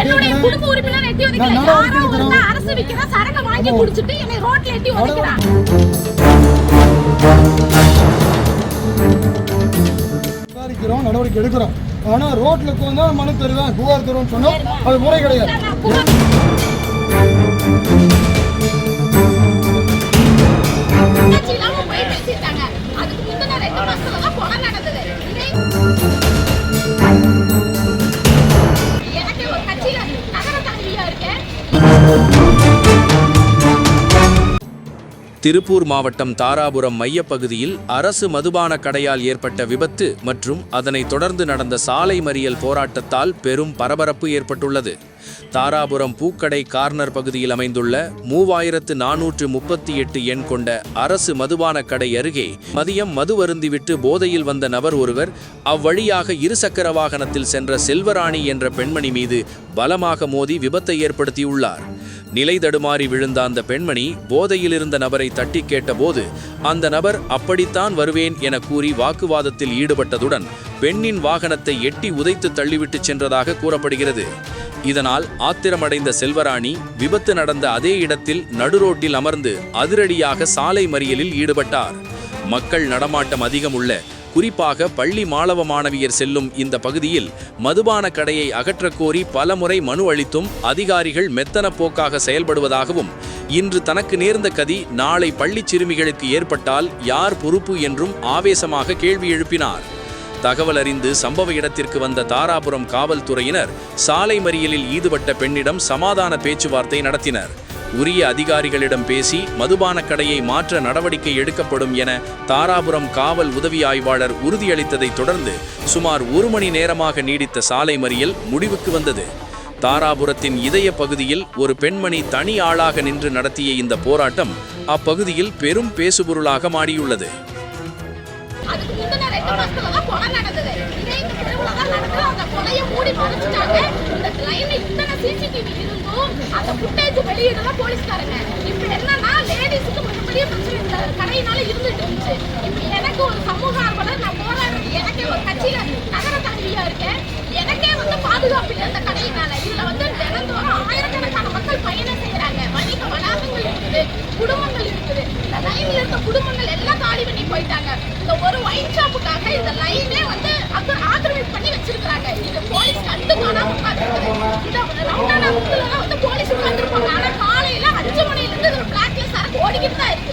என்னுடைய குடும்ப உறுப்பினர் எட்டி உதைக்கிறாங்க. யாரோ ஒரு அரசு விக்கிற சரக்கு வாங்கி குடிச்சிட்டு என்னை ரோட்ல எட்டி உதைக்கிறாங்க. விசாரிக்கிறோம், நடவடிக்கை எடுக்கிறோம். ஆனா ரோட்ல போனா மனு தருவேன், புகார் தருவேன் சொன்னா அது முறை கிடையாது. அதுக்கு முந்தின 2 மாசத்துல தான் கொலை நடந்தது. எனக்கு ஒரு கட்சியில நகர தலைவியா இருக்கேன். திருப்பூர் மாவட்டம் தாராபுரம் மையப்பகுதியில் அரசு மதுபான கடையால் ஏற்பட்ட விபத்து மற்றும் அதனைத் தொடர்ந்து நடந்த சாலை மறியல் போராட்டத்தால் பெரும் பரபரப்பு ஏற்பட்டுள்ளது. தாராபுரம் பூக்கடை கார்னர் பகுதியில் அமைந்துள்ள 3438 எண் கொண்ட அரசு மதுபான கடை அருகே மதியம் மது அருந்திவிட்டு போதையில் வந்த நபர் ஒருவர் அவ்வழியாக இருசக்கர வாகனத்தில் சென்ற செல்வராணி என்ற பெண்மணி மீது பலமாக மோதி விபத்தை ஏற்படுத்தியுள்ளார். நிலை தடுமாறி விழுந்த அந்த பெண்மணி போதையில் இருந்த நபரை தட்டி கேட்டபோது அந்த நபர் அப்படித்தான் வருவேன் என கூறி வாக்குவாதத்தில் ஈடுபட்டதுடன் பெண்ணின் வாகனத்தை எட்டி உதைத்து தள்ளிவிட்டு சென்றதாக கூறப்படுகிறது. இதனால் ஆத்திரமடைந்த செல்வராணி விபத்து நடந்த அதே இடத்தில் நடுரோட்டில் அமர்ந்து அதிரடியாக சாலை மறியலில் ஈடுபட்டார். மக்கள் நடமாட்டம் அதிகம் உள்ள, குறிப்பாக பள்ளி மாணவ மாணவியர் செல்லும் இந்த பகுதியில் மதுபான கடையை அகற்றக் கோரி பலமுறை மனு அளித்தும் அதிகாரிகள் மெத்தன போக்காக செயல்படுவதாகவும், இன்று தனக்கு நேர்ந்த கதி நாளை பள்ளி சிறுமிகளுக்கு ஏற்பட்டால் யார் பொறுப்பு என்றும் ஆவேசமாக கேள்வி எழுப்பினார். தகவல் அறிந்து சம்பவ இடத்திற்கு வந்த தாராபுரம் காவல்துறையினர் சாலை மறியலில் ஈடுபட்ட பெண்ணிடம் சமாதான பேச்சுவார்த்தை நடத்தினர். உரிய அதிகாரிகளிடம் பேசி மதுபான கடையை மாற்ற நடவடிக்கை எடுக்கப்படும் என தாராபுரம் காவல் உதவி ஆய்வாளர் உறுதியளித்ததைத் தொடர்ந்து சுமார் 1 மணி நேரமாக நீடித்த சாலை மறியல் முடிவுக்கு வந்தது. தாராபுரத்தின் இதய பகுதியில் ஒரு பெண்மணி தனி ஆளாக நின்று நடத்திய இந்த போராட்டம் அப்பகுதியில் பெரும் பேசுபொருளாக மாறியுள்ளது. அதுக்கு முந்தின 2 மாசத்துல தான் கொலை நடந்தது. இதே இந்த தெருவுல தான் நடக்குது. அந்த கொலையை மூடி மறைச்சிட்டாங்க. இந்த லைன்ல இத்தனை சிசிடிவி இருந்தும் அந்த ஃபுட்டேஜ் வெளியிடலாம் போலீஸ்காரங்க. இப்போ என்னன்னா லேடிஸ்க்கு மிகப்பெரிய பிரச்சனை இந்த கடையினால இருந்துட்டு இருந்துச்சு. இப்போ எனக்கு ஒரு சமூக ஆர்வலர், நான் போராடுறது, எனக்கே ஒரு கட்சியில நகர தலைவியா இருக்கேன். எனக்கே பாதுகாப்பு இல்லை இந்த கடையினால. இதுல தினந்தோறும் ஆயிரக்கணக்கான மக்கள் பயணம் செய்யறாங்க. வணிக வளாகங்கள் இருக்குது, குடும்பங்கள் இருக்குது. இந்த லைன்ல இருக்க குடும்பங்கள் எல்லாம் காலி பண்ணி போயிட்டாங்க. இந்த ஒரு ஒயின் ஷாப்புக்காக இந்த லைனே ஆக்கிரமிப்பு பண்ணி வச்சிருக்காங்க. இது போலீஸ் கண்டு காணாம உட்காந்துருக்குது. இந்த ரவுண்டானா போலீஸ் உட்காந்துருப்பாங்க. ஆனா காலையில 5 மணில இருந்து ஒரு பிளாக்ல சரக்கு ஓடிக்கிட்டு தான் இருக்கு.